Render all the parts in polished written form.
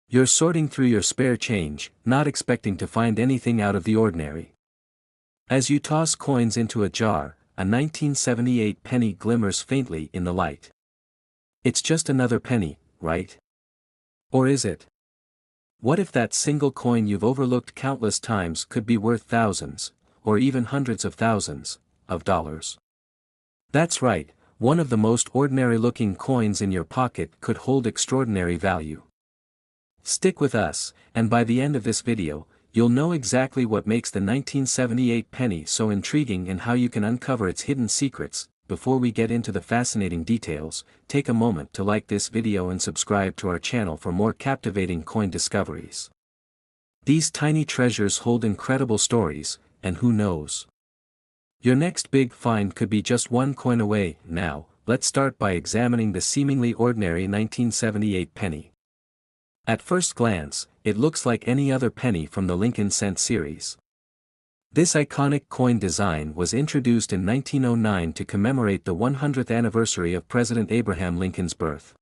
You're sorting through your spare change, not expecting to find anything out of the ordinary. As you toss coins into a jar, a 1978 penny glimmers faintly in the light. It's just another penny, right? Or is it? What if that single coin you've overlooked countless times could be worth thousands, or even hundreds of thousands, of dollars? That's right, one of the most ordinary-looking coins in your pocket could hold extraordinary value. Stick with us, and by the end of this video, you'll know exactly what makes the 1978 penny so intriguing and how you can uncover its hidden secrets. Before we get into the fascinating details, take a moment to like this video and subscribe to our channel for more captivating coin discoveries. These tiny treasures hold incredible stories, and who knows? Your next big find could be just one coin away. Now, let's start by examining the seemingly ordinary 1978 penny. At first glance, it looks like any other penny from the Lincoln cent series. This iconic coin design was introduced in 1909 to commemorate the 100th anniversary of President Abraham Lincoln's birth.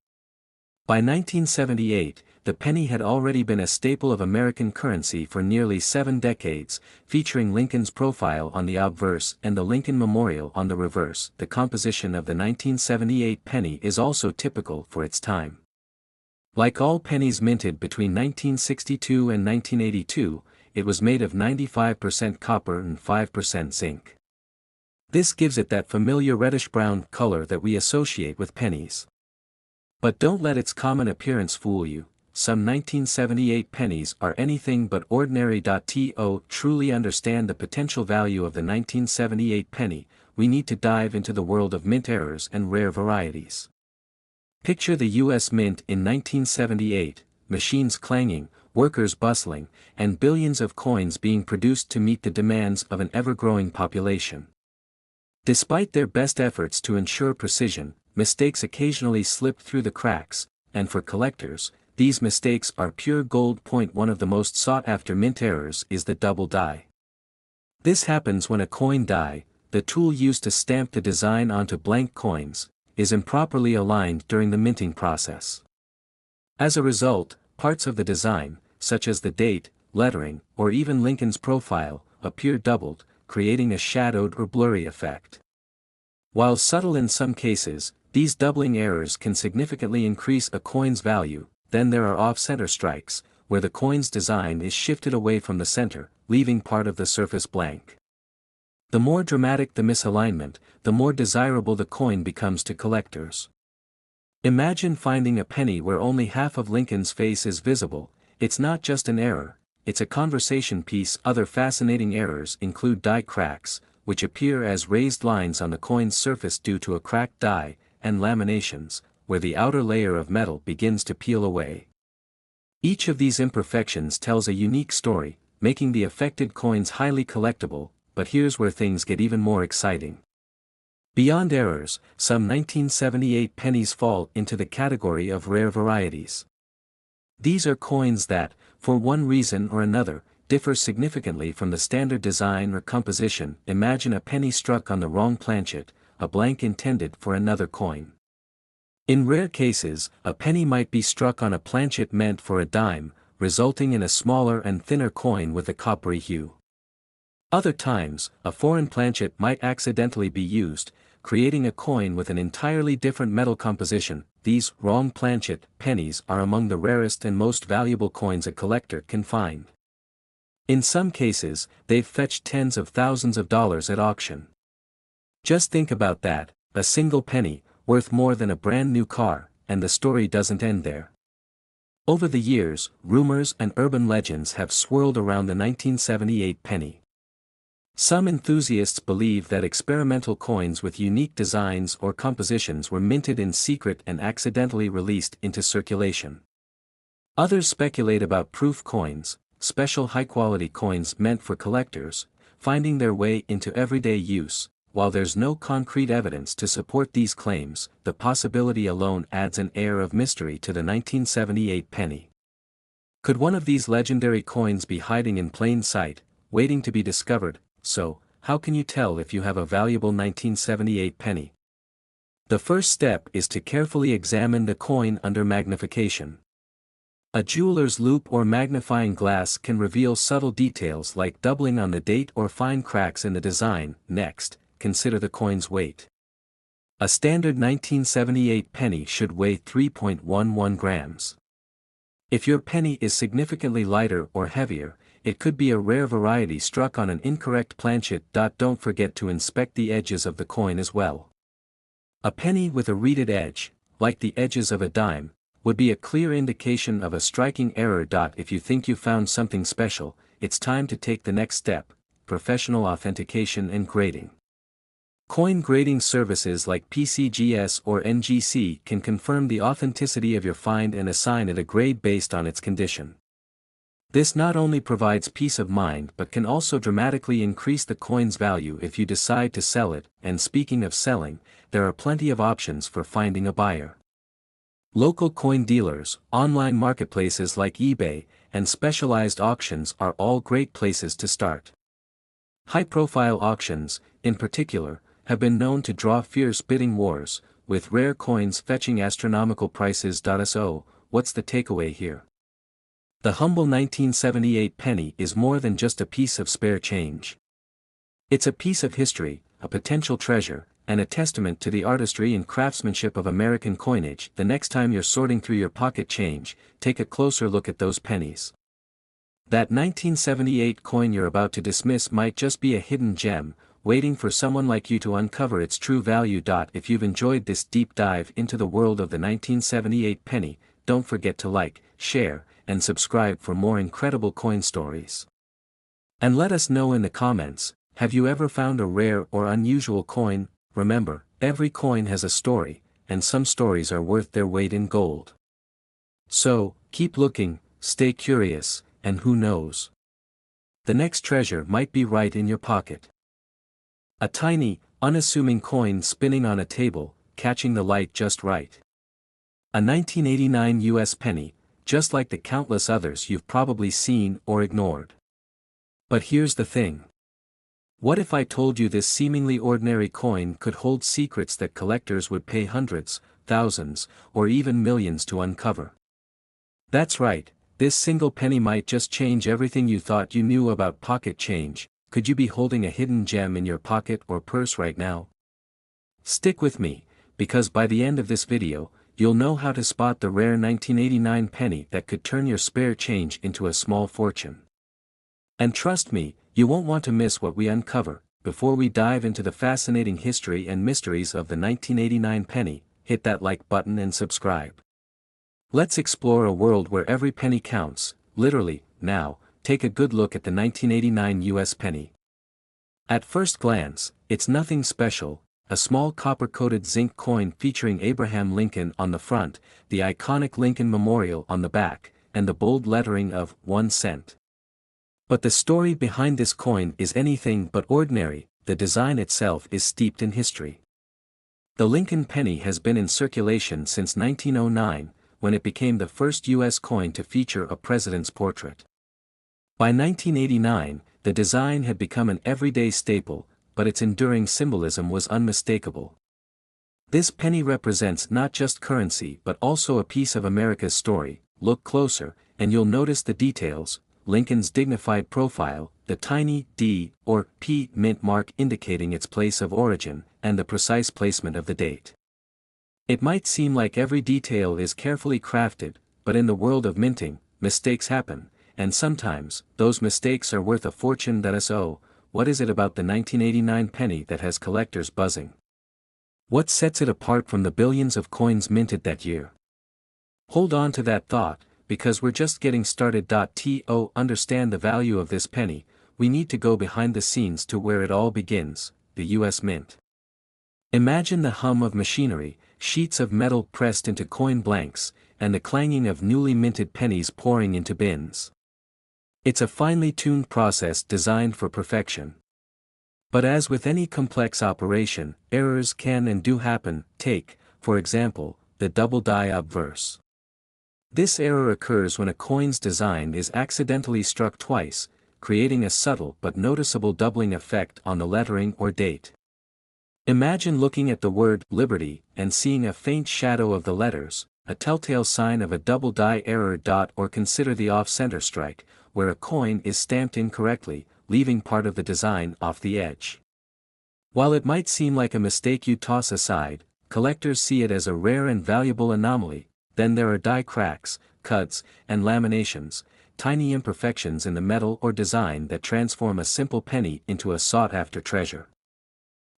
By 1978, the penny had already been a staple of American currency for nearly 7 decades, featuring Lincoln's profile on the obverse and the Lincoln Memorial on the reverse. The composition of the 1978 penny is also typical for its time. Like all pennies minted between 1962 and 1982, it was made of 95% copper and 5% zinc. This gives it that familiar reddish-brown color that we associate with pennies. But don't let its common appearance fool you. Some 1978 pennies are anything but ordinary. To truly understand the potential value of the 1978 penny, we need to dive into the world of mint errors and rare varieties. Picture the U.S. Mint in 1978, machines clanging, workers bustling, and billions of coins being produced to meet the demands of an ever-growing population. Despite their best efforts to ensure precision, mistakes occasionally slip through the cracks, and for collectors, these mistakes are pure gold. One of the most sought-after mint errors is the double die. This happens when a coin die, the tool used to stamp the design onto blank coins, is improperly aligned during the minting process. As a result, parts of the design, such as the date, lettering, or even Lincoln's profile, appear doubled, creating a shadowed or blurry effect. While subtle in some cases, these doubling errors can significantly increase a coin's value. Then there are off-center strikes, where the coin's design is shifted away from the center, leaving part of the surface blank. The more dramatic the misalignment, the more desirable the coin becomes to collectors. Imagine finding a penny where only half of Lincoln's face is visible. It's not just an error, it's a conversation piece. Other fascinating errors include die cracks, which appear as raised lines on the coin's surface due to a cracked die, and laminations, where the outer layer of metal begins to peel away. Each of these imperfections tells a unique story, making the affected coins highly collectible. But here's where things get even more exciting. Beyond errors, some 1978 pennies fall into the category of rare varieties. These are coins that, for one reason or another, differ significantly from the standard design or composition. Imagine a penny struck on the wrong planchet, a blank intended for another coin. In rare cases, a penny might be struck on a planchet meant for a dime, resulting in a smaller and thinner coin with a coppery hue. Other times, a foreign planchet might accidentally be used, creating a coin with an entirely different metal composition. These wrong planchet pennies are among the rarest and most valuable coins a collector can find. In some cases, they've fetched tens of thousands of dollars at auction. Just think about that, a single penny, worth more than a brand new car, and the story doesn't end there. Over the years, rumors and urban legends have swirled around the 1978 penny. Some enthusiasts believe that experimental coins with unique designs or compositions were minted in secret and accidentally released into circulation. Others speculate about proof coins, special high-quality coins meant for collectors, finding their way into everyday use. While there's no concrete evidence to support these claims, the possibility alone adds an air of mystery to the 1978 penny. Could one of these legendary coins be hiding in plain sight, waiting to be discovered? So, how can you tell if you have a valuable 1978 penny? The first step is to carefully examine the coin under magnification. A jeweler's loupe or magnifying glass can reveal subtle details like doubling on the date or fine cracks in the design. Next, consider the coin's weight. A standard 1978 penny should weigh 3.11 grams. If your penny is significantly lighter or heavier, it could be a rare variety struck on an incorrect planchet. Don't forget to inspect the edges of the coin as well. A penny with a reeded edge, like the edges of a dime, would be a clear indication of a striking error. If you think you found something special, it's time to take the next step: professional authentication and grading. Coin grading services like PCGS or NGC can confirm the authenticity of your find and assign it a grade based on its condition. This not only provides peace of mind but can also dramatically increase the coin's value if you decide to sell it. And speaking of selling, there are plenty of options for finding a buyer. Local coin dealers, online marketplaces like eBay, and specialized auctions are all great places to start. High-profile auctions, in particular, have been known to draw fierce bidding wars, with rare coins fetching astronomical prices. So, what's the takeaway here? The humble 1978 penny is more than just a piece of spare change. It's a piece of history, a potential treasure, and a testament to the artistry and craftsmanship of American coinage. The next time you're sorting through your pocket change, take a closer look at those pennies. That 1978 coin you're about to dismiss might just be a hidden gem, waiting for someone like you to uncover its true value. If you've enjoyed this deep dive into the world of the 1978 penny, don't forget to like, share, and subscribe for more incredible coin stories. And let us know in the comments, have you ever found a rare or unusual coin? Remember, every coin has a story, and some stories are worth their weight in gold. So, keep looking, stay curious, and who knows? The next treasure might be right in your pocket. A tiny, unassuming coin spinning on a table, catching the light just right. A 1989 US penny, just like the countless others you've probably seen or ignored. But here's the thing. What if I told you this seemingly ordinary coin could hold secrets that collectors would pay hundreds, thousands, or even millions to uncover? That's right, this single penny might just change everything you thought you knew about pocket change. Could you be holding a hidden gem in your pocket or purse right now? Stick with me, because by the end of this video, you'll know how to spot the rare 1989 penny that could turn your spare change into a small fortune. And trust me, you won't want to miss what we uncover. Before we dive into the fascinating history and mysteries of the 1989 penny, hit that like button and subscribe. Let's explore a world where every penny counts. Literally. Now, take a good look at the 1989 US penny. At first glance, it's nothing special: a small copper-coated zinc coin featuring Abraham Lincoln on the front, the iconic Lincoln Memorial on the back, and the bold lettering of 1 cent. But the story behind this coin is anything but ordinary. The design itself is steeped in history. The Lincoln penny has been in circulation since 1909, when it became the first U.S. coin to feature a president's portrait. By 1989, the design had become an everyday staple, but its enduring symbolism was unmistakable. This penny represents not just currency but also a piece of America's story. Look closer, and you'll notice the details: Lincoln's dignified profile, the tiny D or P mint mark indicating its place of origin, and the precise placement of the date. It might seem like every detail is carefully crafted, but in the world of minting, mistakes happen, and sometimes, those mistakes are worth a fortune. So, what is it about the 1989 penny that has collectors buzzing? What sets it apart from the billions of coins minted that year? Hold on to that thought, because we're just getting started. To understand the value of this penny, we need to go behind the scenes to where it all begins: the US Mint. Imagine the hum of machinery, sheets of metal pressed into coin blanks, and the clanging of newly minted pennies pouring into bins. It's a finely tuned process designed for perfection. But as with any complex operation, errors can and do happen. Take, for example, the double die obverse. This error occurs when a coin's design is accidentally struck twice, creating a subtle but noticeable doubling effect on the lettering or date. Imagine looking at the word Liberty and seeing a faint shadow of the letters, a telltale sign of a double die error. Or consider the off-center strike, where a coin is stamped incorrectly, leaving part of the design off the edge. While it might seem like a mistake you toss aside, collectors see it as a rare and valuable anomaly. Then there are die cracks, cuts, and laminations, tiny imperfections in the metal or design that transform a simple penny into a sought-after treasure.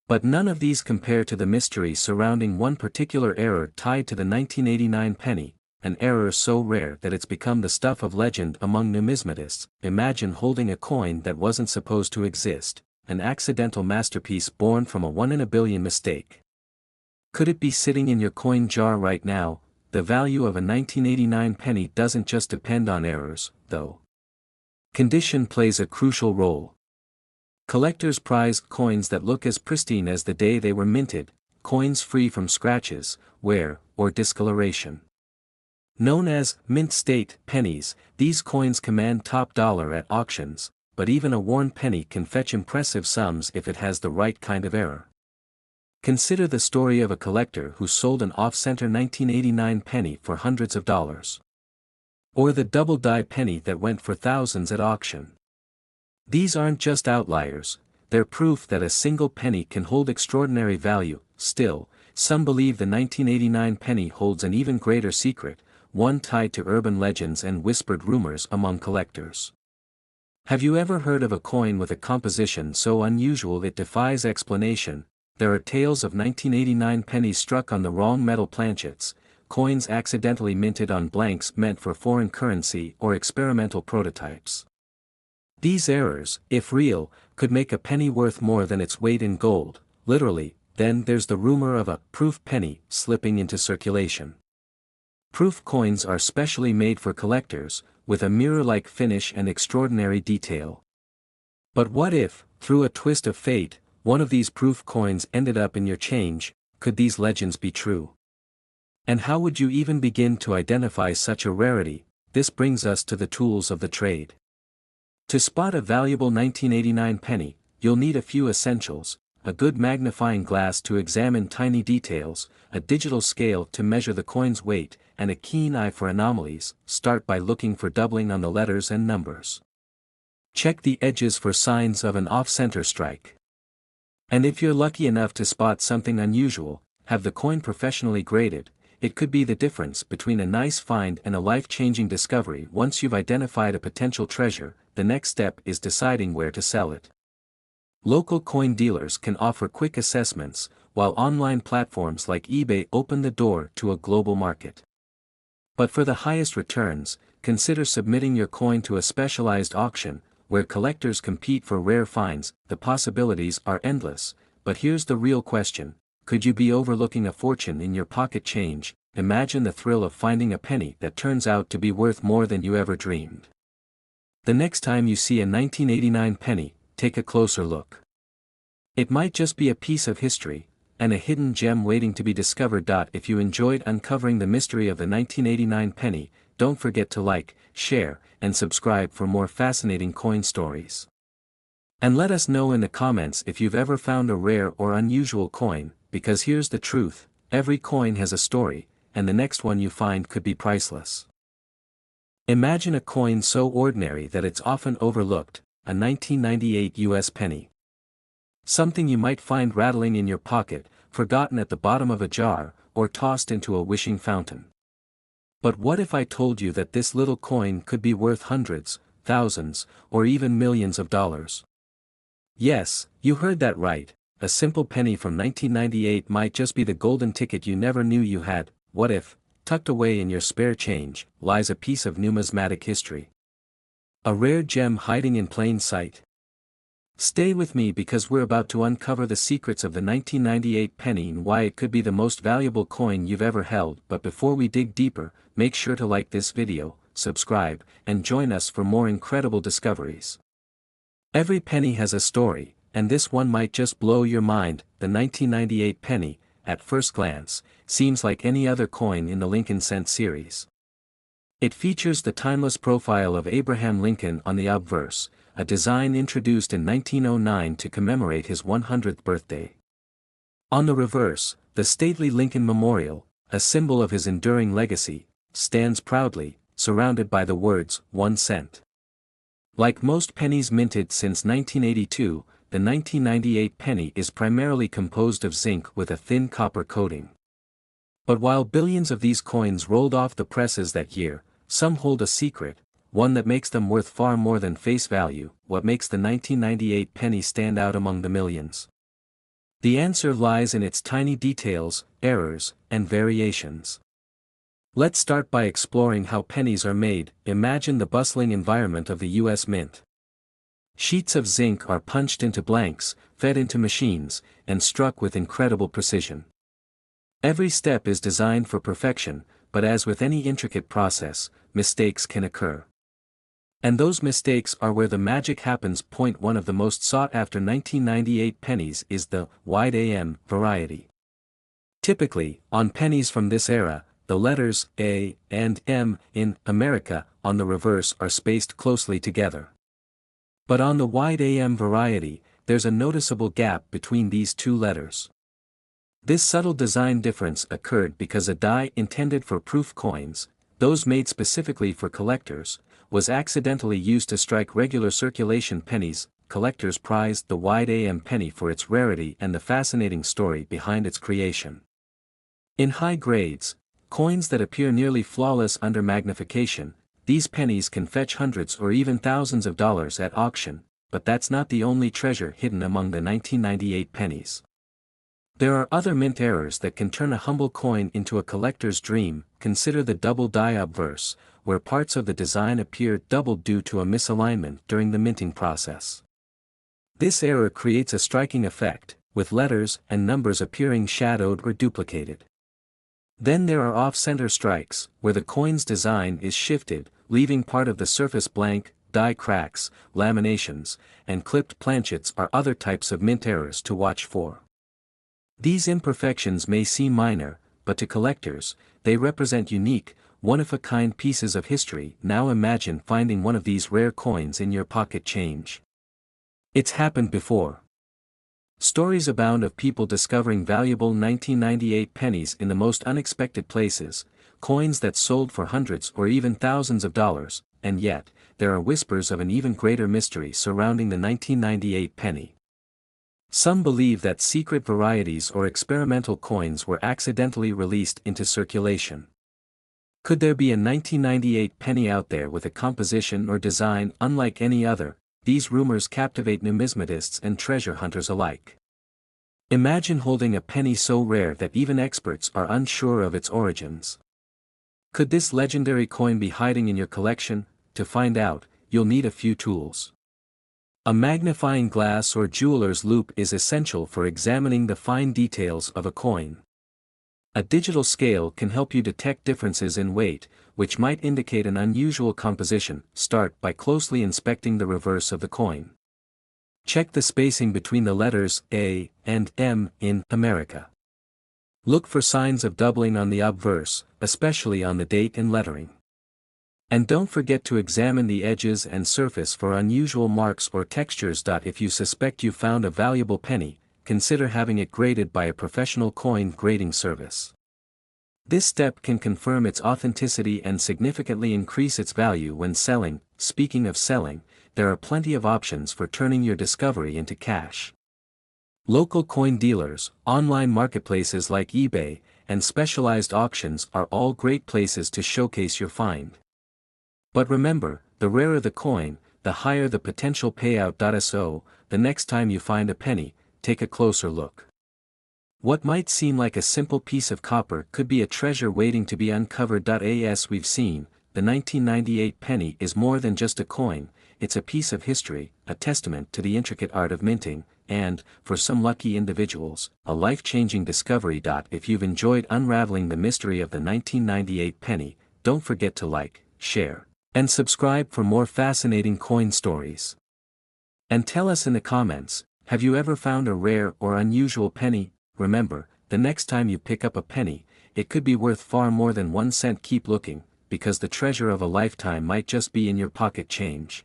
But none of these compare to the mystery surrounding one particular error tied to the 1989 penny, an error so rare that it's become the stuff of legend among numismatists. Imagine holding a coin that wasn't supposed to exist, an accidental masterpiece born from a 1 in a billion mistake. Could it be sitting in your coin jar right now? The value of a 1989 penny doesn't just depend on errors, though. Condition plays a crucial role. Collectors prize coins that look as pristine as the day they were minted, coins free from scratches, wear, or discoloration. Known as mint state pennies, these coins command top dollar at auctions, but even a worn penny can fetch impressive sums if it has the right kind of error. Consider the story of a collector who sold an off-center 1989 penny for hundreds of dollars. Or the double-die penny that went for thousands at auction. These aren't just outliers, they're proof that a single penny can hold extraordinary value. Still, some believe the 1989 penny holds an even greater secret, one tied to urban legends and whispered rumors among collectors. Have you ever heard of a coin with a composition so unusual it defies explanation? There are tales of 1989 pennies struck on the wrong metal planchets, coins accidentally minted on blanks meant for foreign currency or experimental prototypes. These errors, if real, could make a penny worth more than its weight in gold, literally. Then there's the rumor of a proof penny slipping into circulation. Proof coins are specially made for collectors, with a mirror-like finish and extraordinary detail. But what if, through a twist of fate, one of these proof coins ended up in your change? Could these legends be true? And how would you even begin to identify such a rarity? This brings us to the tools of the trade. To spot a valuable 1989 penny, you'll need a few essentials: a good magnifying glass to examine tiny details, a digital scale to measure the coin's weight, and a keen eye for anomalies. Start by looking for doubling on the letters and numbers. Check the edges for signs of an off-center strike. And if you're lucky enough to spot something unusual, have the coin professionally graded. It could be the difference between a nice find and a life-changing discovery. Once you've identified a potential treasure, the next step is deciding where to sell it. Local coin dealers can offer quick assessments, while online platforms like eBay open the door to a global market. But for the highest returns, consider submitting your coin to a specialized auction, where collectors compete for rare finds. The possibilities are endless, but here's the real question: could you be overlooking a fortune in your pocket change? Imagine the thrill of finding a penny that turns out to be worth more than you ever dreamed. The next time you see a 1989 penny, take a closer look. It might just be a piece of history, and a hidden gem waiting to be discovered. If you enjoyed uncovering the mystery of the 1989 penny, don't forget to like, share, and subscribe for more fascinating coin stories. And let us know in the comments if you've ever found a rare or unusual coin, because here's the truth: every coin has a story, and the next one you find could be priceless. Imagine a coin so ordinary that it's often overlooked, a 1998 US penny. Something you might find rattling in your pocket, forgotten at the bottom of a jar, or tossed into a wishing fountain. But what if I told you that this little coin could be worth hundreds, thousands, or even millions of dollars? Yes, you heard that right. A simple penny from 1998 might just be the golden ticket you never knew you had. What if, tucked away in your spare change, lies a piece of numismatic history? A rare gem hiding in plain sight? Stay with me, because we're about to uncover the secrets of the 1998 penny and why it could be the most valuable coin you've ever held. But before we dig deeper, make sure to like this video, subscribe, and join us for more incredible discoveries. Every penny has a story, and this one might just blow your mind. The 1998 penny, at first glance, seems like any other coin in the Lincoln cent series. It features the timeless profile of Abraham Lincoln on the obverse, a design introduced in 1909 to commemorate his 100th birthday. On the reverse, the stately Lincoln Memorial, a symbol of his enduring legacy, stands proudly, surrounded by the words, 1 cent. Like most pennies minted since 1982, the 1998 penny is primarily composed of zinc with a thin copper coating. But while billions of these coins rolled off the presses that year, some hold a secret, one that makes them worth far more than face value. What makes the 1998 penny stand out among the millions? The answer lies in its tiny details, errors, and variations. Let's start by exploring how pennies are made. Imagine the bustling environment of the US Mint. Sheets of zinc are punched into blanks, fed into machines, and struck with incredible precision. Every step is designed for perfection, but as with any intricate process, mistakes can occur. And those mistakes are where the magic happens. One of the most sought-after 1998 pennies is the wide AM variety. Typically, on pennies from this era, the letters A and M in America on the reverse are spaced closely together. But on the wide AM variety, there's a noticeable gap between these two letters. This subtle design difference occurred because a die intended for proof coins, those made specifically for collectors, was accidentally used to strike regular circulation pennies. Collectors prized the wide AM penny for its rarity and the fascinating story behind its creation. In high grades, coins that appear nearly flawless under magnification, these pennies can fetch hundreds or even thousands of dollars at auction, but that's not the only treasure hidden among the 1998 pennies. There are other mint errors that can turn a humble coin into a collector's dream. Consider the double die obverse, where parts of the design appear doubled due to a misalignment during the minting process. This error creates a striking effect, with letters and numbers appearing shadowed or duplicated. Then there are off-center strikes, where the coin's design is shifted, leaving part of the surface blank. Die cracks, laminations, and clipped planchets are other types of mint errors to watch for. These imperfections may seem minor, but to collectors, they represent unique, one-of-a-kind pieces of history. Now imagine finding one of these rare coins in your pocket change. It's happened before. Stories abound of people discovering valuable 1998 pennies in the most unexpected places, coins that sold for hundreds or even thousands of dollars, and yet, there are whispers of an even greater mystery surrounding the 1998 penny. Some believe that secret varieties or experimental coins were accidentally released into circulation. Could there be a 1998 penny out there with a composition or design unlike any other? These rumors captivate numismatists and treasure hunters alike. Imagine holding a penny so rare that even experts are unsure of its origins. Could this legendary coin be hiding in your collection? To find out, you'll need a few tools. A magnifying glass or jeweler's loupe is essential for examining the fine details of a coin. A digital scale can help you detect differences in weight, which might indicate an unusual composition. Start by closely inspecting the reverse of the coin. Check the spacing between the letters A and M in America. Look for signs of doubling on the obverse, especially on the date and lettering. And don't forget to examine the edges and surface for unusual marks or textures. If you suspect you found a valuable penny, consider having it graded by a professional coin grading service. This step can confirm its authenticity and significantly increase its value when selling. Speaking of selling, there are plenty of options for turning your discovery into cash. Local coin dealers, online marketplaces like eBay, and specialized auctions are all great places to showcase your find. But remember, the rarer the coin, the higher the potential payout. So, the next time you find a penny, take a closer look. What might seem like a simple piece of copper could be a treasure waiting to be uncovered. As we've seen, the 1998 penny is more than just a coin, it's a piece of history, a testament to the intricate art of minting, and, for some lucky individuals, a life-changing discovery. If you've enjoyed unraveling the mystery of the 1998 penny, don't forget to like, share, and subscribe for more fascinating coin stories. And tell us in the comments, have you ever found a rare or unusual penny? Remember, the next time you pick up a penny, it could be worth far more than 1 cent. Keep looking, because the treasure of a lifetime might just be in your pocket change.